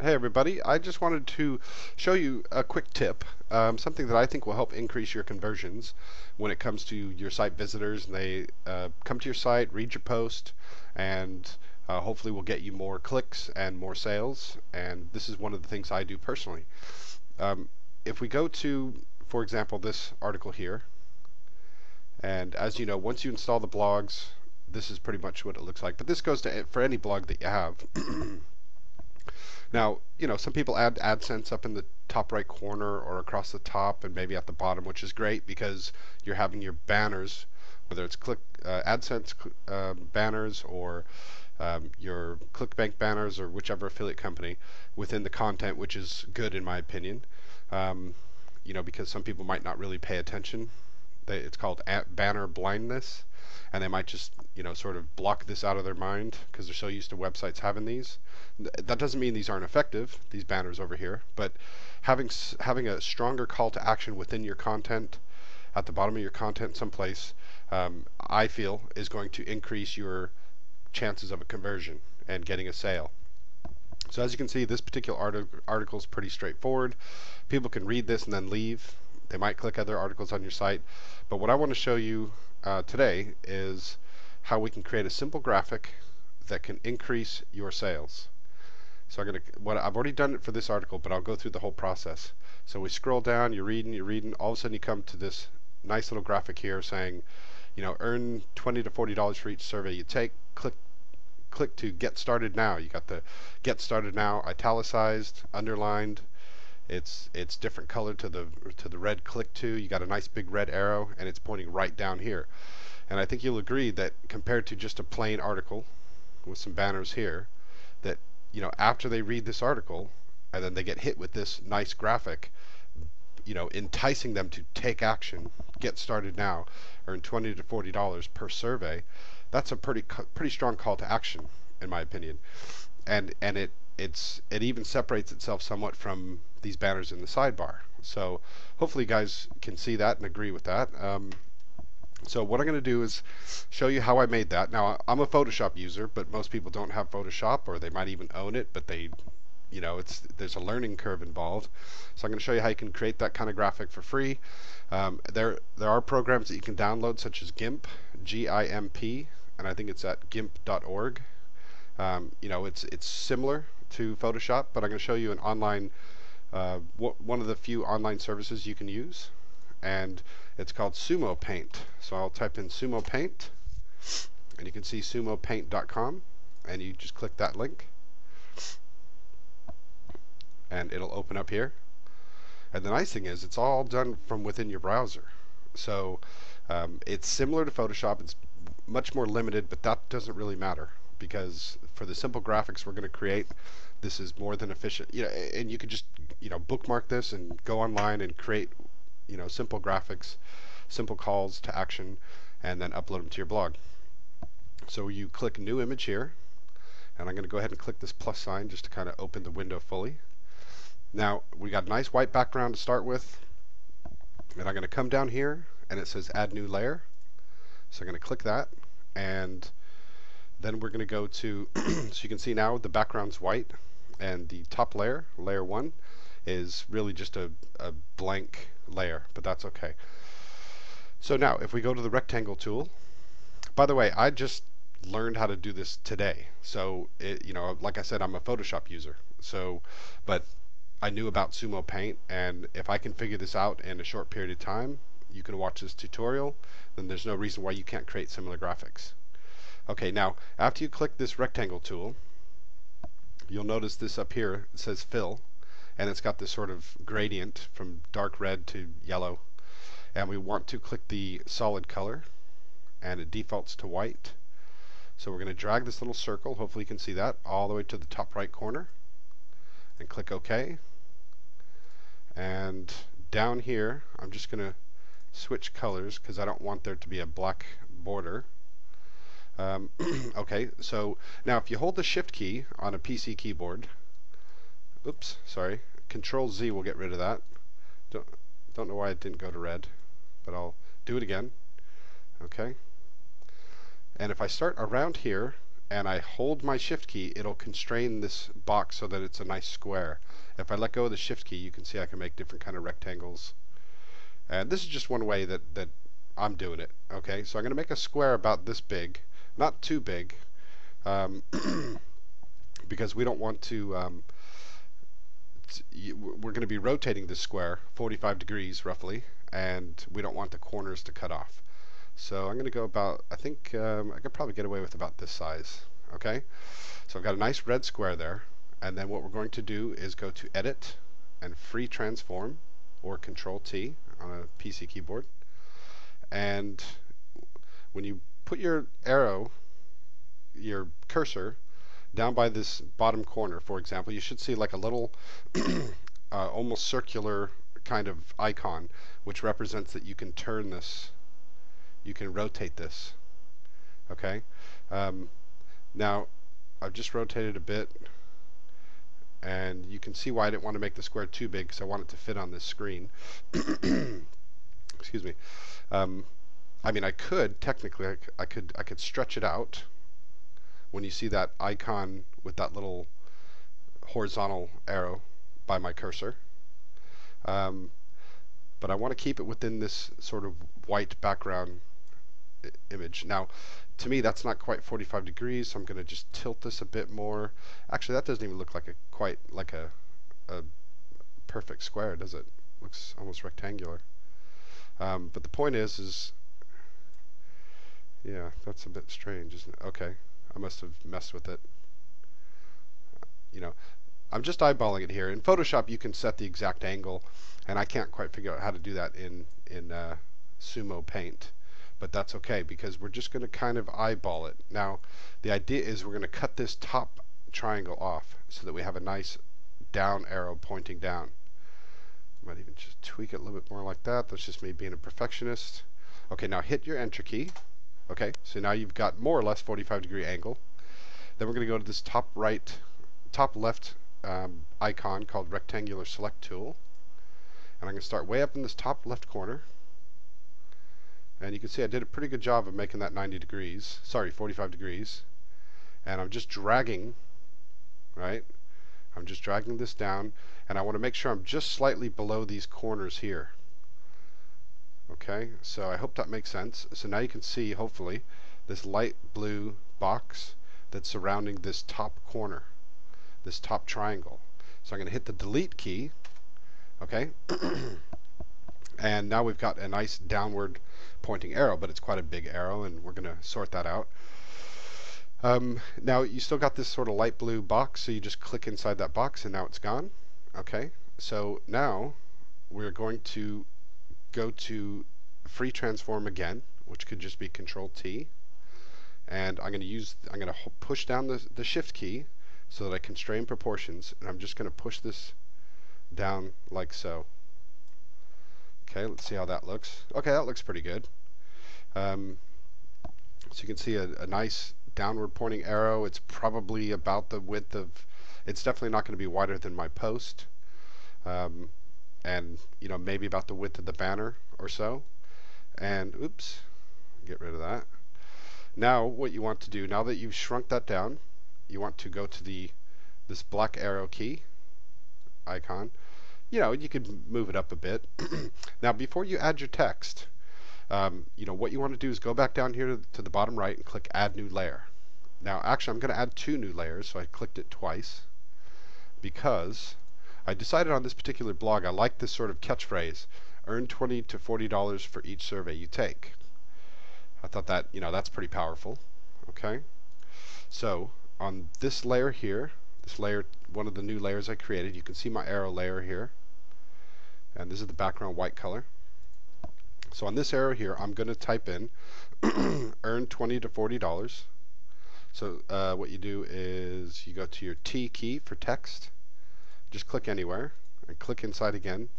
Hey everybody, I just wanted to show you a quick tip, something that I think will help increase your conversions when it comes to your site visitors and they come to your site, read your post, and hopefully will get you more clicks and more sales. And this is one of the things I do personally. Um, if we go to, for example, this article here, and as you know, once you install the blogs, this is pretty much what it looks like. But this goes to for any blog that you have. Now, some people add AdSense up in the top right corner or across the top and maybe at the bottom, which is great because you're having your banners, whether it's AdSense banners or your ClickBank banners or whichever affiliate company within the content, which is good in my opinion. Because some people might not really pay attention. It's called banner blindness, and they might just sort of block this out of their mind because they're so used to websites having these. That doesn't mean these aren't effective, these banners over here, but having a stronger call to action within your content, at the bottom of your content someplace, I feel is going to increase your chances of a conversion and getting a sale. So as you can see, this particular article is pretty straightforward. People can read this and then leave. They might click other articles on your site, but what I want to show you today is how we can create a simple graphic that can increase your sales. So I've already done it for this article, but I'll go through the whole process. So we scroll down, you're reading, all of a sudden you come to this nice little graphic here saying, earn $20 to $40 for each survey you take. Click to get started now. You got the get started now italicized, underlined. It's different color to the red click to. You got a nice big red arrow, and it's pointing right down here. And I think you'll agree that compared to just a plain article with some banners here, that after they read this article and then they get hit with this nice graphic, enticing them to take action, get started now, earn $20 to $40 per survey. That's a pretty strong call to action, in my opinion, and it even separates itself somewhat from these banners in the sidebar. So hopefully you guys can see that and agree with that. So what I'm going to do is show you how I made that. Now I'm a Photoshop user, but most people don't have Photoshop, or they might even own it, but there's a learning curve involved. So I'm going to show you how you can create that kind of graphic for free. There are programs that you can download, such as GIMP, G-I-M-P, and I think it's at gimp.org. It's similar to Photoshop, but I'm going to show you an online, one of the few online services you can use, and it's called Sumo Paint. So I'll type in Sumo Paint, and you can see sumopaint.com, and you just click that link, and it'll open up here. And the nice thing is it's all done from within your browser. So it's similar to Photoshop. It's much more limited, but that doesn't really matter, because for the simple graphics we're going to create, this is more than efficient. And you could just bookmark this and go online and create simple graphics, simple calls to action, and then upload them to your blog. So you click New Image here, and I'm going to go ahead and click this plus sign just to kind of open the window fully. Now we got a nice white background to start with, and I'm going to come down here and it says Add New Layer. So I'm going to click that, and then we're going to go to so you can see now the background's white, and the top layer, layer 1, is really just a blank layer, but that's okay. So now if we go to the rectangle tool, by the way, I just learned how to do this today. So like I said, I'm a Photoshop user. But I knew about Sumo Paint, and if I can figure this out in a short period of time, you can watch this tutorial, then there's no reason why you can't create similar graphics. Okay, now after you click this rectangle tool, you'll notice this up here, it says fill, and it's got this sort of gradient from dark red to yellow, and we want to click the solid color, and it defaults to white. So we're going to drag this little circle, hopefully you can see that, all the way to the top right corner, and click OK. And down here I'm just going to switch colors because I don't want there to be a black border. Okay, so now if you hold the Shift key on a PC keyboard, oops, sorry, Control Z will get rid of that. Don't know why it didn't go to red, but I'll do it again. Okay, and if I start around here and I hold my shift key, it'll constrain this box so that it's a nice square. If I let go of the shift key, you can see I can make different kind of rectangles. And this is just one way that I'm doing it. Okay, so I'm going to make a square about this big, not too big, because we don't want to, we're going to be rotating this square 45 degrees roughly, and we don't want the corners to cut off. So I'm going to go about, I think I could probably get away with about this size. Okay, so I've got a nice red square there, and then what we're going to do is go to Edit and Free Transform, or Control T on a PC keyboard. And when you put your arrow, your cursor, down by this bottom corner, for example, you should see like a little almost circular kind of icon, which represents that you can turn this, you can rotate this. Okay, now I've just rotated a bit, and you can see why I didn't want to make the square too big, because I want it to fit on this screen. Excuse me. I mean, I could technically, I could stretch it out. When you see that icon with that little horizontal arrow by my cursor, but I want to keep it within this sort of white background image. Now, to me, that's not quite 45 degrees, so I'm going to just tilt this a bit more. Actually, that doesn't even look like quite like a perfect square, does it? Looks almost rectangular. But the point is, yeah, that's a bit strange, isn't it? Okay, I must have messed with it. You know, I'm just eyeballing it here. In Photoshop, you can set the exact angle, and I can't quite figure out how to do that in Sumo Paint. But that's okay, because we're just going to kind of eyeball it. Now, the idea is we're going to cut this top triangle off so that we have a nice down arrow pointing down. Might even just tweak it a little bit more like that. That's just me being a perfectionist. Okay, now hit your Enter key. Okay, so now you've got more or less 45 degree angle. Then we're going to go to this top left icon called Rectangular Select Tool. And I'm going to start way up in this top left corner. And you can see I did a pretty good job of making that 45 degrees. And I'm just dragging, right? I'm just dragging this down, and I want to make sure I'm just slightly below these corners here. Okay, so I hope that makes sense. So now you can see, hopefully, this light blue box that's surrounding this top corner, this top triangle. So I'm going to hit the Delete key, okay? And now we've got a nice downward pointing arrow, but it's quite a big arrow, and we're going to sort that out. Now you still got this sort of light blue box, so you just click inside that box and now it's gone. Okay, so now we're going to go to Free Transform again, which could just be Control T, and I'm going to push down the Shift key so that I constrain proportions, and I'm just going to push this down like so. Okay, let's see how that looks. Okay, that looks pretty good. So you can see a nice downward pointing arrow. It's probably about the width of, it's definitely not going to be wider than my post, and you know, maybe about the width of the banner or so. And oops, get rid of that. Now what you want to do, now that you've shrunk that down, you want to go to this black arrow key icon. You know, you could move it up a bit. Now before you add your text, you know, what you want to do is go back down here to the bottom right and click Add New Layer. Now actually I'm going to add 2 new layers, so I clicked it twice because I decided on this particular blog I like this sort of catchphrase, earn $20 to $40 for each survey you take. I thought that, you know, that's pretty powerful. Okay, so on this layer here, this layer, one of the new layers I created, you can see my arrow layer here, and this is the background white color. So on this arrow here, I'm going to type in earn $20 to $40. So what you do is you go to your T key for text, just click anywhere, and click inside again,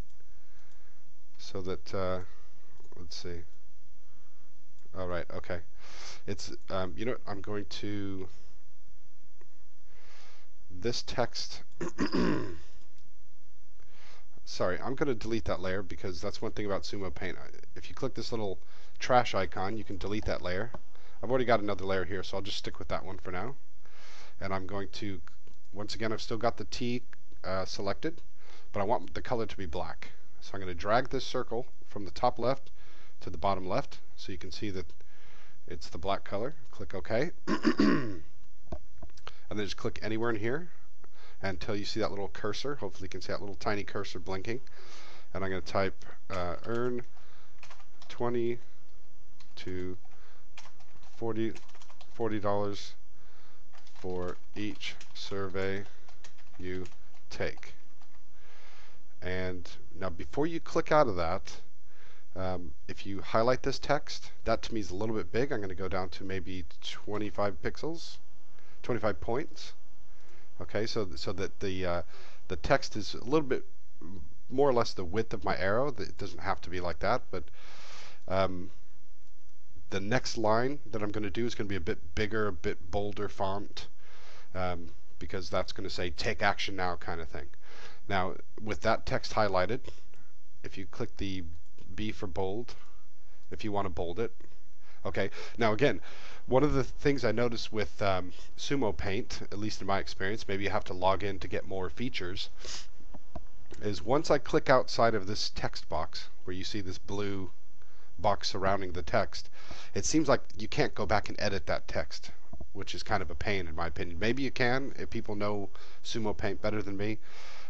so that, let's see, alright, okay. It's, you know, I'm going to, this text, sorry, I'm going to delete that layer because that's one thing about Sumo Paint. If you click this little trash icon, you can delete that layer. I've already got another layer here, so I'll just stick with that one for now. And I'm going to, once again, I've still got the T selected, but I want the color to be black. So I'm going to drag this circle from the top left to the bottom left, so you can see that it's the black color. Click OK. And then just click anywhere in here until you see that little cursor. Hopefully you can see that little tiny cursor blinking. And I'm going to type earn 20 to $40 for each survey you take. And now before you click out of that, if you highlight this text, that to me is a little bit big. I'm going to go down to maybe 25 pixels, 25 points. Okay, so that the text is a little bit more or less the width of my arrow. It doesn't have to be like that, but the next line that I'm going to do is going to be a bit bigger, a bit bolder font, because that's going to say take action now kind of thing. Now with that text highlighted, if you click the B for bold, if you want to bold it. Okay, now again, one of the things I noticed with Sumo Paint, at least in my experience, maybe you have to log in to get more features, is once I click outside of this text box, where you see this blue box surrounding the text, it seems like you can't go back and edit that text, which is kind of a pain in my opinion. Maybe you can if people know Sumo Paint better than me,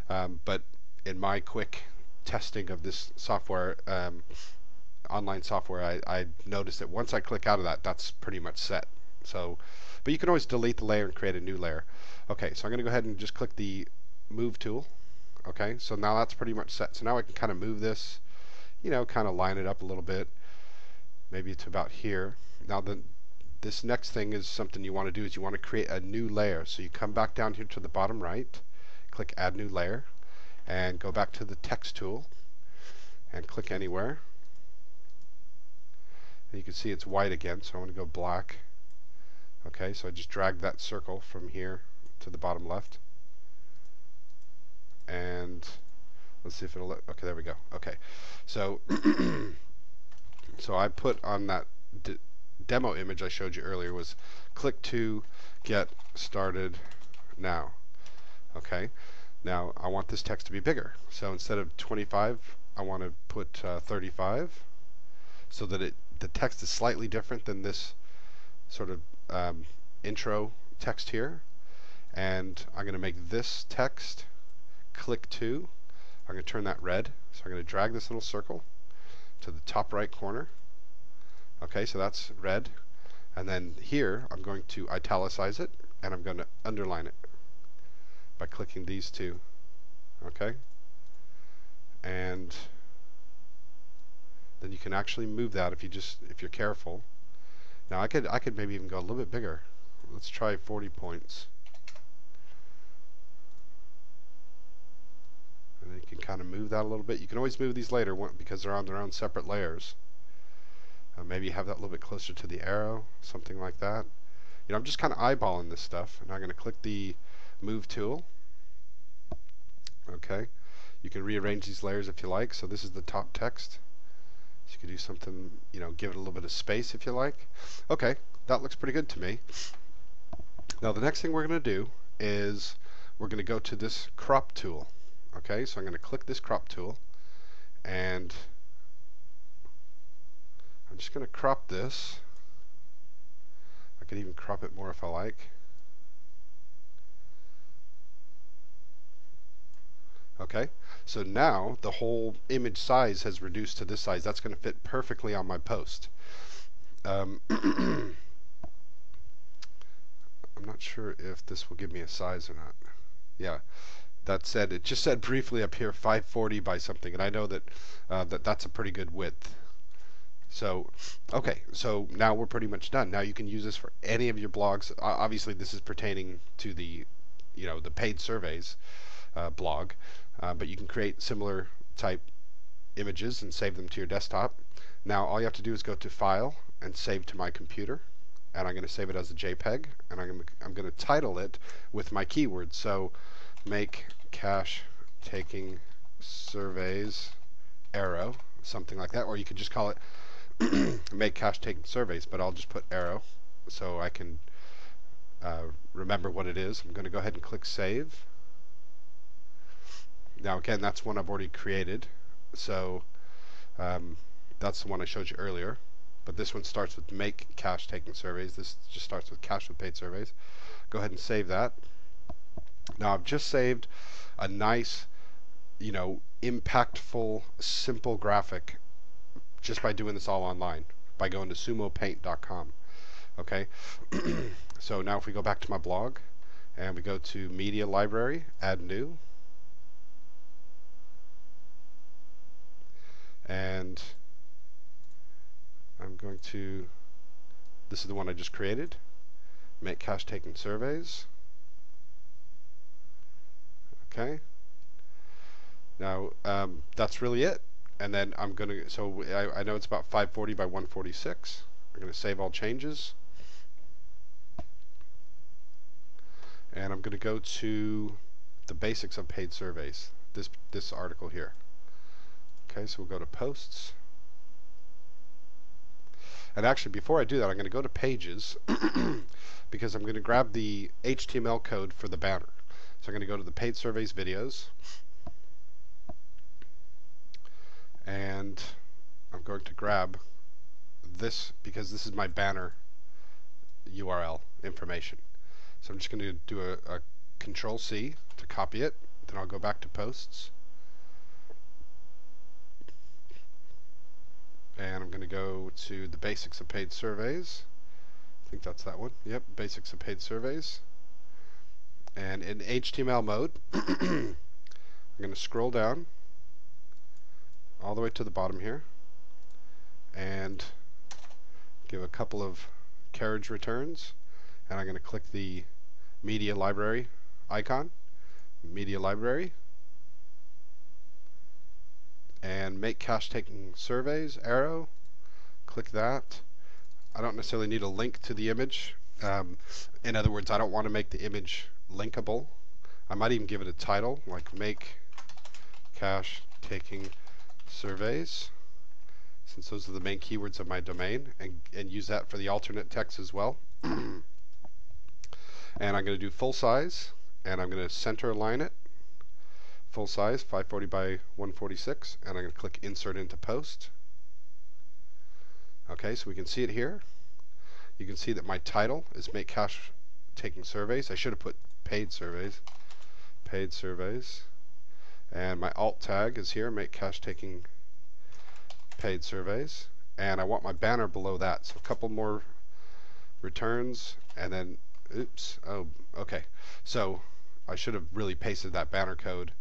but in my quick testing of this software, online software, I noticed that once I click out of that, that's pretty much set. So, but you can always delete the layer and create a new layer. Okay, so I'm going to go ahead and just click the move tool. Okay, so now that's pretty much set. So now I can kind of move this, you know, kind of line it up a little bit, maybe to about here. Now this next thing is something you want to do, is you want to create a new layer. So you come back down here to the bottom right, click add new layer, and go back to the text tool and click anywhere. And you can see it's white again, so I want to go black. Okay, so I just drag that circle from here to the bottom left, and let's see if it'll okay, there we go. Okay, so so I put on that demo image I showed you earlier was click to get started now. Okay, now I want this text to be bigger, so instead of 25 I want to put 35, so that the text is slightly different than this sort of intro text here. And I'm going to make this text click to, I'm going to turn that red, so I'm going to drag this little circle to the top right corner. Okay, so that's red, and then here I'm going to italicize it, and I'm going to underline it by clicking these two. Okay, and then you can actually move that if you're careful. Now I could maybe even go a little bit bigger. Let's try 40 points. And then you can kind of move that a little bit. You can always move these later because they're on their own separate layers. Maybe have that a little bit closer to the arrow, something like that. You know, I'm just kind of eyeballing this stuff, and I'm going to click the move tool. Okay, you can rearrange these layers if you like. So this is the top text. So you could do something, you know, give it a little bit of space if you like. Okay, that looks pretty good to me. Now the next thing we're going to do is we're going to go to this crop tool. Okay, so I'm going to click this crop tool, and I'm just going to crop this. I could even crop it more if I like. Okay, so now the whole image size has reduced to this size. That's going to fit perfectly on my post. I'm not sure if this will give me a size or not. Yeah, that said, it just said briefly up here 540 by something, and I know that that's a pretty good width. So, okay, so now we're pretty much done. Now you can use this for any of your blogs. Obviously, this is pertaining to the, you know, the paid surveys blog, but you can create similar type images and save them to your desktop. Now all you have to do is go to File and Save to my computer, and I'm going to save it as a JPEG, and I'm going to title it with my keywords. So make cache taking surveys arrow, something like that, or you could just call it make cache taking surveys, but I'll just put arrow. so I can remember what it is. I'm going to go ahead and click Save. Now again, that's one I've already created, so that's the one I showed you earlier. But this one starts with Make Cash Taking Surveys. This just starts with Cash with Paid Surveys. Go ahead and save that. Now I've just saved a nice, impactful, simple graphic just by doing this all online, by going to sumopaint.com. Okay, so now if we go back to my blog and we go to Media Library, Add New, and I'm going to, this is the one I just created, Make Cash Taking Surveys. Okay, now that's really it. And then I'm going to, so I know it's about 540 by 146. I'm going to save all changes. And I'm going to go to the basics of paid surveys, this article here. Okay, so we'll go to posts. And actually, before I do that, I'm going to go to pages because I'm going to grab the HTML code for the banner. So I'm going to go to the paid surveys videos, and I'm going to grab this because this is my banner URL information. So I'm just going to do a Control C to copy it. Then I'll go back to posts, and I'm going to go to the basics of paid surveys. I think that's that one. Yep, basics of paid surveys. And in HTML mode, I'm going to scroll down all the way to the bottom here and give a couple of carriage returns, and I'm going to click the Media Library icon, Media Library, and Make Cash Taking Surveys arrow. Click that. I don't necessarily need a link to the image. In other words, I don't want to make the image linkable. I might even give it a title like Make Cash Taking Surveys, since those are the main keywords of my domain, and use that for the alternate text as well. And I'm going to do full size, and I'm going to center align it. Full size, 540 by 146, and I'm going to click Insert into Post. Okay, so we can see it here. You can see that my title is Make Cash Taking Surveys. I should have put Paid Surveys. Paid Surveys. And my alt tag is here, Make Cash Taking Paid Surveys. And I want my banner below that. So a couple more returns, and then, oops, oh, okay. So I should have really pasted that banner code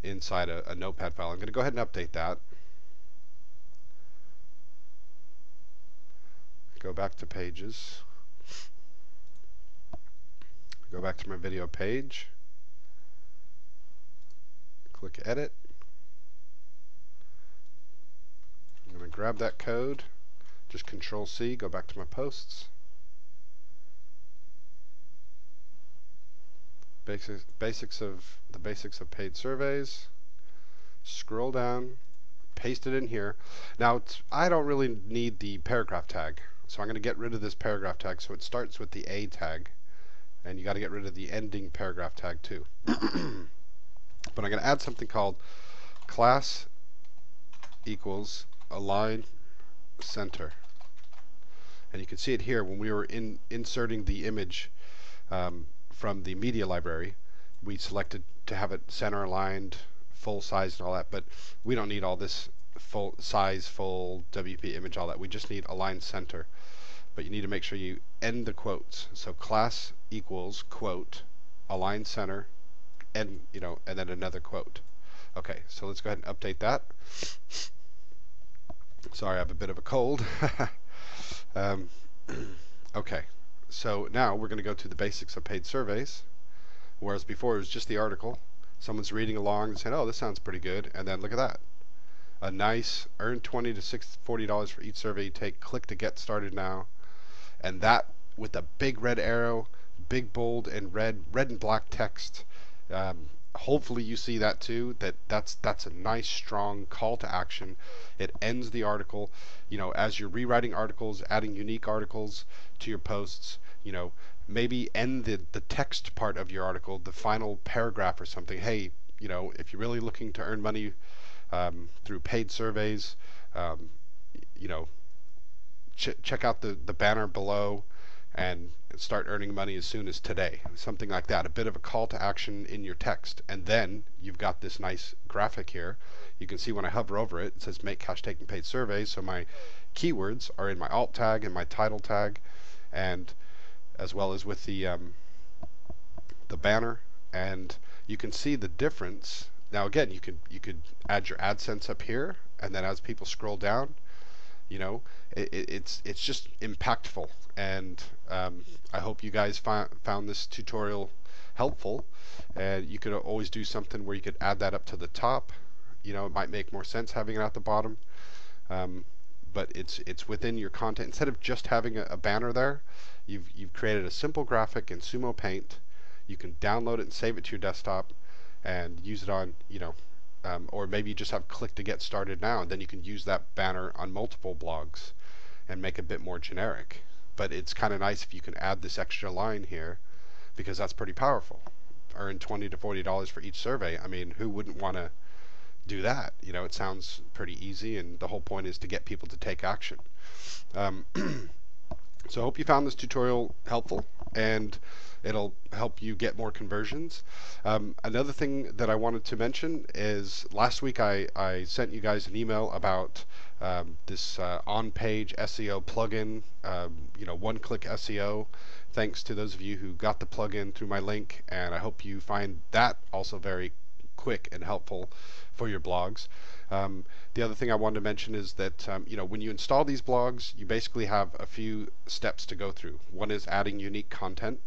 inside a notepad file. I'm going to go ahead and update that. Go back to pages. Go back to my video page. Click Edit. I'm going to grab that code. Just Control C, go back to my posts. Basics of paid surveys. Scroll down, paste it in here. Now I don't really need the paragraph tag, so I'm going to get rid of this paragraph tag. So it starts with the A tag, and you got to get rid of the ending paragraph tag too. But I'm going to add something called class equals align center, and you can see it here when we were inserting the image from the media library. We selected to have it center aligned, full size, and all that, but we don't need all this full size, full WP image, all that. We just need align center. But you need to make sure you end the quotes. So class equals quote align center, and and then another quote. Okay, so let's go ahead and update that. Sorry, I have a bit of a cold. Okay, so now we're going to go to the basics of paid surveys, whereas before it was just the article. Someone's reading along and saying, oh, this sounds pretty good, and then look at that. A nice earn $20 to $40 for each survey you take. Click to get started now. And that with a big red arrow, big bold and red and black text, hopefully you see that too, that's a nice strong call to action. It ends the article. As you're rewriting articles, adding unique articles to your posts, maybe end the text part of your article, the final paragraph or something. Hey, if you're really looking to earn money through paid surveys, um, you know check out the banner below and start earning money as soon as today. Something like that. A bit of a call to action in your text. And then you've got this nice graphic here. You can see when I hover over it, it says make cash taking paid surveys. So my keywords are in my alt tag and my title tag, and as well as with the banner. And you can see the difference. Now again, you could add your AdSense up here, and then as people scroll down, it's just impactful. And I hope you guys found this tutorial helpful. And you could always do something where you could add that up to the top. It might make more sense having it at the bottom. But it's within your content. Instead of just having a banner there, you've created a simple graphic in Sumo Paint. You can download it and save it to your desktop and use it on, or maybe you just have click to get started now, and then you can use that banner on multiple blogs and make it a bit more generic. But it's kind of nice if you can add this extra line here, because that's pretty powerful. Earn $20 to $40 for each survey. I mean, who wouldn't want to do that? It sounds pretty easy, and the whole point is to get people to take action. So I hope you found this tutorial helpful, and it'll help you get more conversions. Another thing that I wanted to mention is last week I sent you guys an email about this on-page SEO plugin, one-click SEO. Thanks to those of you who got the plugin through my link, and I hope you find that also very quick and helpful for your blogs. The other thing I wanted to mention is that when you install these blogs, you basically have a few steps to go through. One is adding unique content.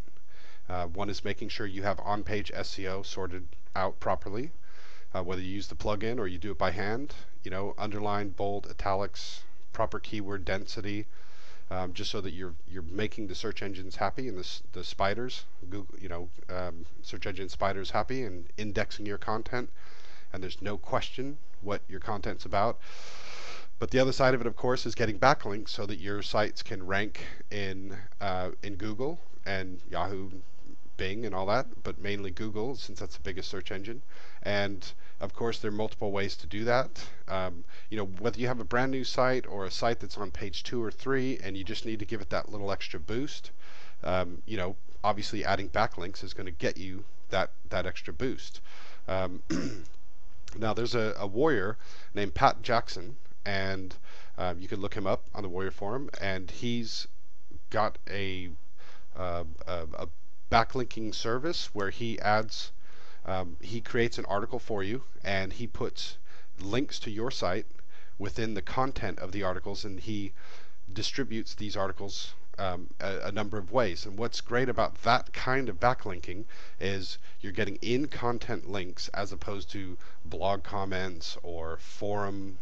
One is making sure you have on-page SEO sorted out properly, whether you use the plugin or you do it by hand. Underline, bold, italics, proper keyword density, just so that you're making the search engines happy and the spiders, Google, search engine spiders happy, and indexing your content. And there's no question what your content's about. But the other side of it, of course, is getting backlinks so that your sites can rank in Google and Yahoo, Bing, and all that, but mainly Google, since that's the biggest search engine. And of course, there are multiple ways to do that. Whether you have a brand new site or a site that's on page 2 or 3, and you just need to give it that little extra boost, obviously adding backlinks is going to get you that extra boost. Now, there's a warrior named Pat Jackson, and you can look him up on the Warrior Forum, and he's got a backlinking service where he adds, he creates an article for you, and he puts links to your site within the content of the articles, and he distributes these articles a number of ways. And what's great about that kind of backlinking is you're getting in-content links as opposed to blog comments or forum,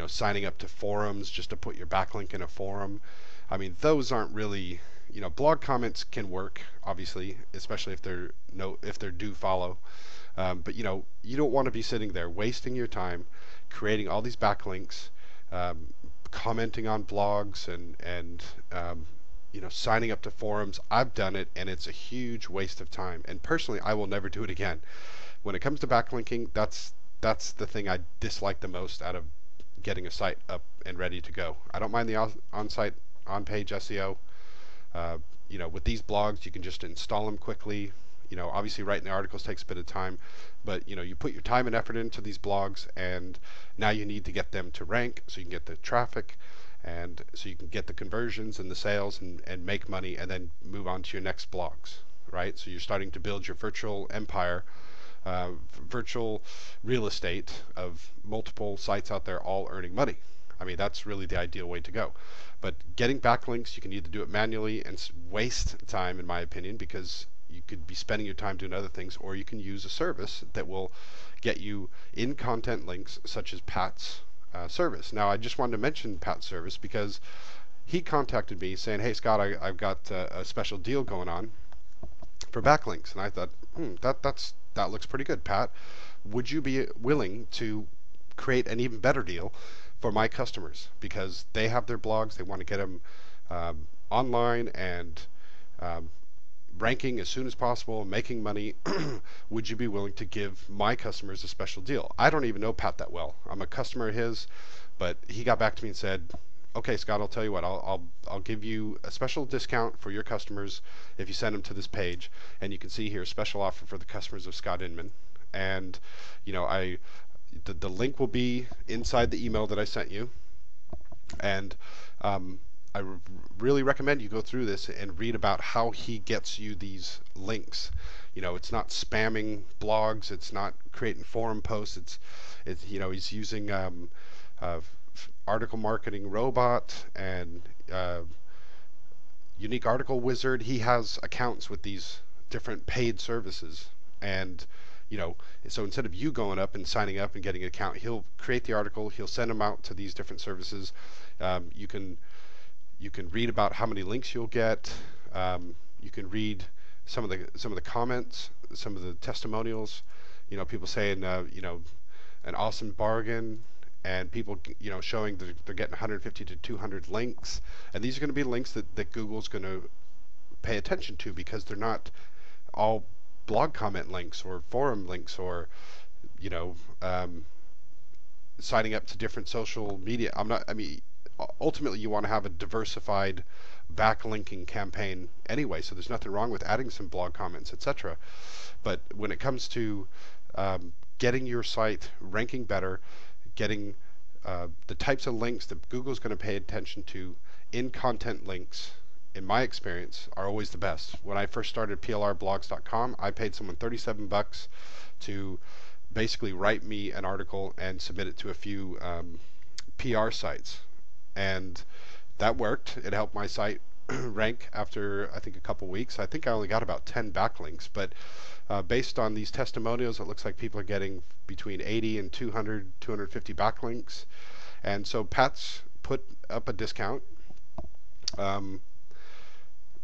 signing up to forums just to put your backlink in a forum. I mean, those aren't really, blog comments can work, obviously, especially if they're do follow. But you don't want to be sitting there wasting your time creating all these backlinks, commenting on blogs, and signing up to forums. I've done it, and it's a huge waste of time. And personally, I will never do it again. When it comes to backlinking, that's the thing I dislike the most out of getting a site up and ready to go. I don't mind the on-site, on-page SEO. With these blogs, you can just install them quickly. Obviously writing the articles takes a bit of time, but you put your time and effort into these blogs, and now you need to get them to rank so you can get the traffic, and so you can get the conversions and the sales and make money, and then move on to your next blogs, right? So you're starting to build your virtual empire, virtual real estate of multiple sites out there all earning money. I mean, that's really the ideal way to go. But getting backlinks, you can either do it manually and waste time, in my opinion, because you could be spending your time doing other things, or you can use a service that will get you in-content links, such as Pat's service. Now, I just wanted to mention Pat's service because he contacted me saying, "Hey, Scott, I've got a special deal going on for backlinks," and I thought, that looks pretty good, Pat. Would you be willing to create an even better deal for my customers because they have their blogs, they want to get them online and um, ranking as soon as possible and making money. Would you be willing to give my customers a special deal? I don't even know Pat that well. I'm a customer of his, but he got back to me and said, "Okay, Scott, I'll tell you what. I'll give you a special discount for your customers if you send them to this page." And you can see here special offer for the customers of Scott Inman. And you know, the link will be inside the email that I sent you. And I really recommend you go through this and read about how he gets you these links. You know, it's not spamming blogs, it's not creating forum posts. It's you know, he's using uh, Article Marketing Robot and Unique Article Wizard. He has accounts with these different paid services, and you know, so instead of you going up and signing up and getting an account, he'll create the article, he'll send them out to these different services. You can read about how many links you'll get. You can read some of the comments, some of the testimonials. You know, people saying, you know, an awesome bargain, and people, you know, showing that they're getting 150 to 200 links. And these are going to be links that Google's going to pay attention to because they're not all blog comment links or forum links or, you know, signing up to different social media. I mean, ultimately you want to have a diversified backlinking campaign anyway, so there's nothing wrong with adding some blog comments, etc. But when it comes to getting your site ranking better, getting the types of links that Google's going to pay attention to, in content links, in my experience, are always the best. When I first started plrblogs.com, I paid someone $37 to basically write me an article and submit it to a few PR sites. And that worked. It helped my site rank after, I think, a couple weeks. I think I only got about 10 backlinks, but based on these testimonials, it looks like people are getting between 80 and 200, 250 backlinks. And so Pat's put up a discount.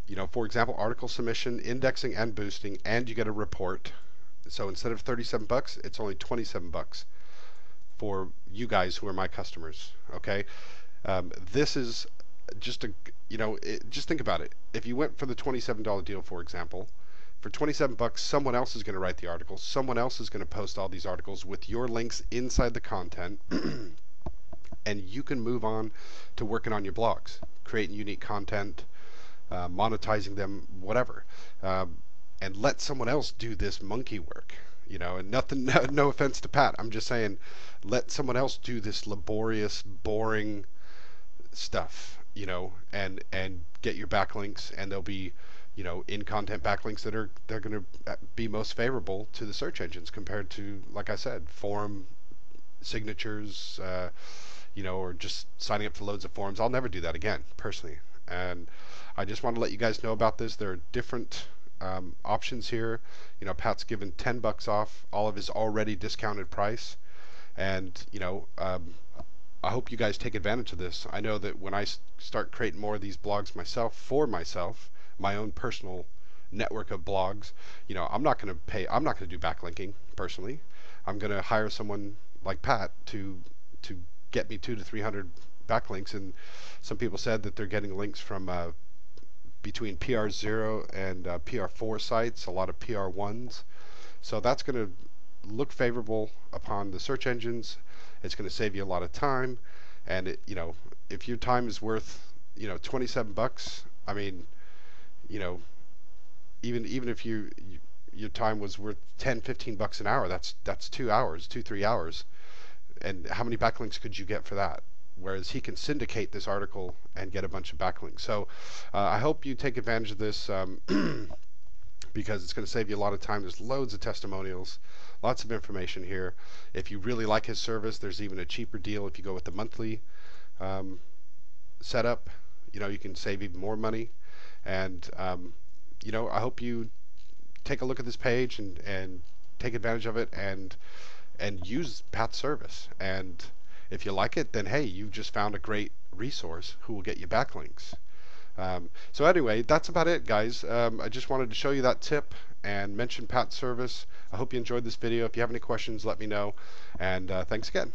You know, for example, article submission, indexing, and boosting, and you get a report. So instead of $37, it's only $27 for you guys who are my customers. Okay, this is just a, you know, just think about it. If you went for the $27 deal, for example, for $27, someone else is going to write the article. Someone else is going to post all these articles with your links inside the content, and you can move on to working on your blogs, creating unique content, monetizing them, whatever, and let someone else do this monkey work. You know, and nothing, no offense to Pat, I'm just saying, let someone else do this laborious, boring stuff. You know, and get your backlinks, and they'll be, you know, in content backlinks that they're going to be most favorable to the search engines compared to, like I said, forum signatures, you know, or just signing up to loads of forums. I'll never do that again, personally. And I just want to let you guys know about this. There are different options here. You know, Pat's given $10 off all of his already discounted price, and you know, I hope you guys take advantage of this. I know that when I start creating more of these blogs myself, for myself, my own personal network of blogs, you know, I'm not going to do backlinking personally. I'm going to hire someone like Pat to get me 200 to 300 backlinks, and some people said that they're getting links from between PR0 and PR4 sites, a lot of PR1s. So that's going to look favorable upon the search engines. It's going to save you a lot of time, and it, you know, if your time is worth, you know, $27, I mean, you know, even if your time was worth 10, $15 an hour, that's 2 hours, 3 hours, and how many backlinks could you get for that? Whereas he can syndicate this article and get a bunch of backlinks. So I hope you take advantage of this because it's going to save you a lot of time. There's loads of testimonials, lots of information here. If you really like his service, there's even a cheaper deal if you go with the monthly setup. You know, you can save even more money. And you know, I hope you take a look at this page and take advantage of it and use Pat's service. And if you like it, then hey, you've just found a great resource who will get you backlinks. So anyway, that's about it, guys. I just wanted to show you that tip and mention Pat's service. I hope you enjoyed this video. If you have any questions, let me know. And thanks again.